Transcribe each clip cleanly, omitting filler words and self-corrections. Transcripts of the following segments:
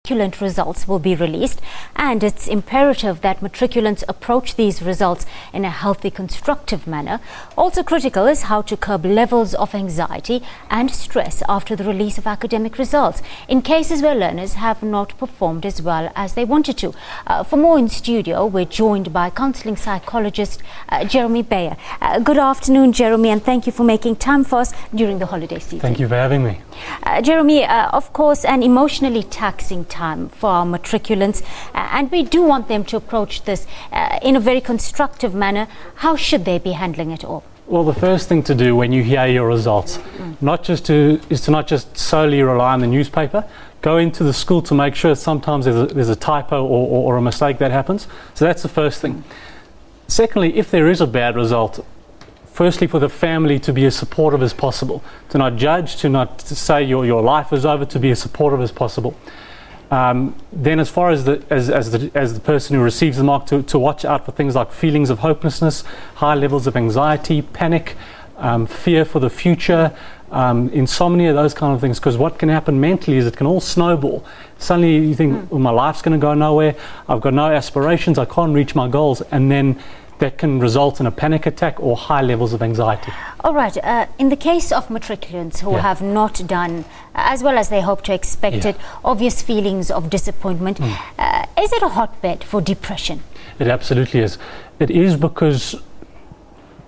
Matriculant results will be released, and it's imperative that matriculants approach these results in a healthy, constructive manner. Also critical is how to curb levels of anxiety and stress after the release of academic results in cases where learners have not performed as well as they wanted to. For more in studio, we're joined by counselling psychologist Jeremy Bayer. Good afternoon, Jeremy, and thank you for making time for us during the holiday season. Thank you for having me. Jeremy, of course, an emotionally taxing time for our matriculants, and we do want them to approach this in a very constructive manner. How should they be handling it all? Well, the first thing to do when you hear your results, is to not just solely rely on the newspaper. Go into the school to make sure sometimes there's a typo or a mistake that happens. So that's the first thing. Secondly, if there is a bad result, firstly, for the family to be as supportive as possible, to not judge, to not say your life is over, to be as supportive as possible. Then, as far as the person who receives the mark, to watch out for things like feelings of hopelessness, high levels of anxiety, panic, fear for the future, insomnia, those kind of things. Because what can happen mentally is it can all snowball. Suddenly you think, well, my life's going to go nowhere. I've got no aspirations. I can't reach my goals, and then that can result in a panic attack or high levels of anxiety. All right. In the case of matriculants who have not done as well as they hoped to expected, obvious feelings of disappointment, is it a hotbed for depression? It absolutely is. It is, because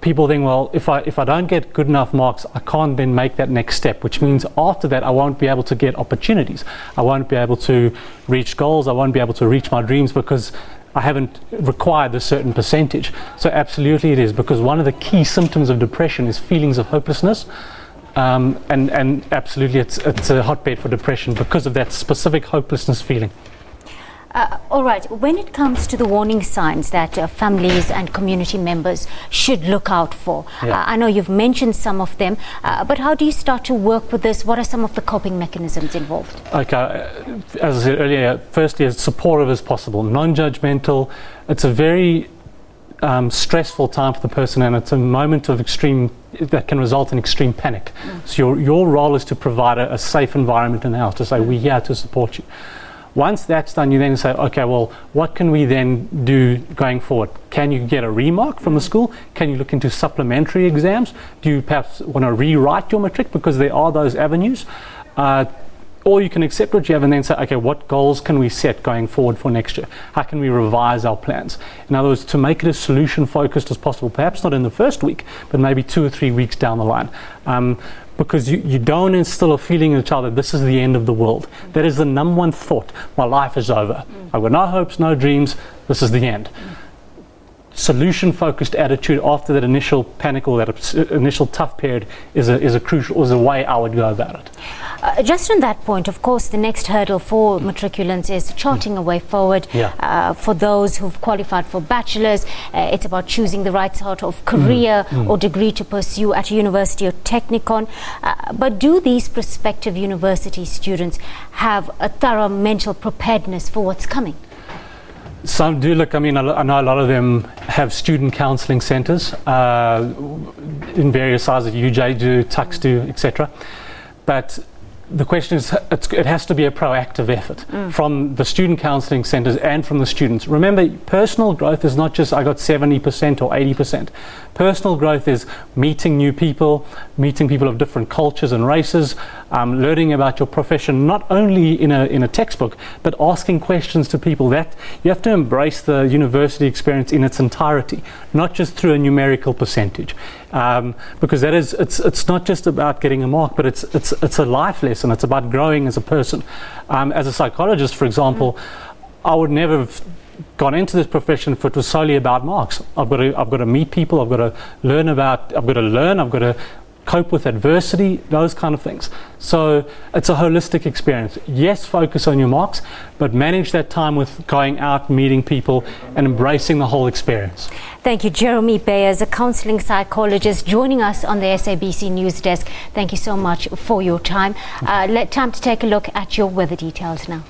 people think, well, if I don't get good enough marks, I can't then make that next step, which means after that I won't be able to get opportunities. I won't be able to reach goals. I won't be able to reach my dreams because I haven't required a certain percentage. So absolutely it is, because one of the key symptoms of depression is feelings of hopelessness, and absolutely it's a hotbed for depression because of that specific hopelessness feeling. All right, when it comes to the warning signs that families and community members should look out for, I know you've mentioned some of them, but how do you start to work with this? What are some of the coping mechanisms involved? Okay, as I said earlier, firstly, as supportive as possible, non-judgmental. It's a very stressful time for the person, and it's a moment of extreme that can result in extreme panic. So your role is to provide a safe environment in the house, to say, we're here to support you. Once that's done, you then say, okay, well, what can we then do going forward? Can you get a remark from the school? Can you look into supplementary exams? Do you perhaps want to rewrite your matric? Because there are those avenues. Or you can accept what you have and then say, okay, what goals can we set going forward for next year? How can we revise our plans? In other words, to make it as solution-focused as possible, perhaps not in the first week, but maybe 2 or 3 weeks down the line. Because you don't instill a feeling in the child that this is the end of the world. That is the number one thought. My life is over. I've got no hopes, no dreams. This is the end. Solution-focused attitude after that initial panic or that initial tough period is a way I would go about it. Just on that point, of course, the next hurdle for matriculants is charting a way forward. For those who've qualified for bachelors, it's about choosing the right sort of career or degree to pursue at a university or technikon. But do these prospective university students have a thorough mental preparedness for what's coming? Some do. Look, I mean, I know a lot of them have student counselling centres in various sizes. UJ do, Tux do, etc. But the question is, it has to be a proactive effort from the student counselling centres and from the students. Remember, personal growth is not just I got 70% or 80%. Personal growth is meeting new people, meeting people of different cultures and races, learning about your profession, not only in a textbook, but asking questions to people. That you have to embrace the university experience in its entirety, not just through a numerical percentage. Because that is, it's not just about getting a mark, but it's a life lesson. It's about growing as a person. As a psychologist, for example, I would never have gone into this profession if it was solely about marks. I've got to meet people. I've got to learn. I've got to cope with adversity, those kind of things. So it's a holistic experience. Yes, focus on your marks, but manage that time with going out, meeting people, and embracing the whole experience. Thank you, Jeremy Bayer, a counselling psychologist, joining us on the SABC News Desk. Thank you so much for your time. Time to take a look at your weather details now.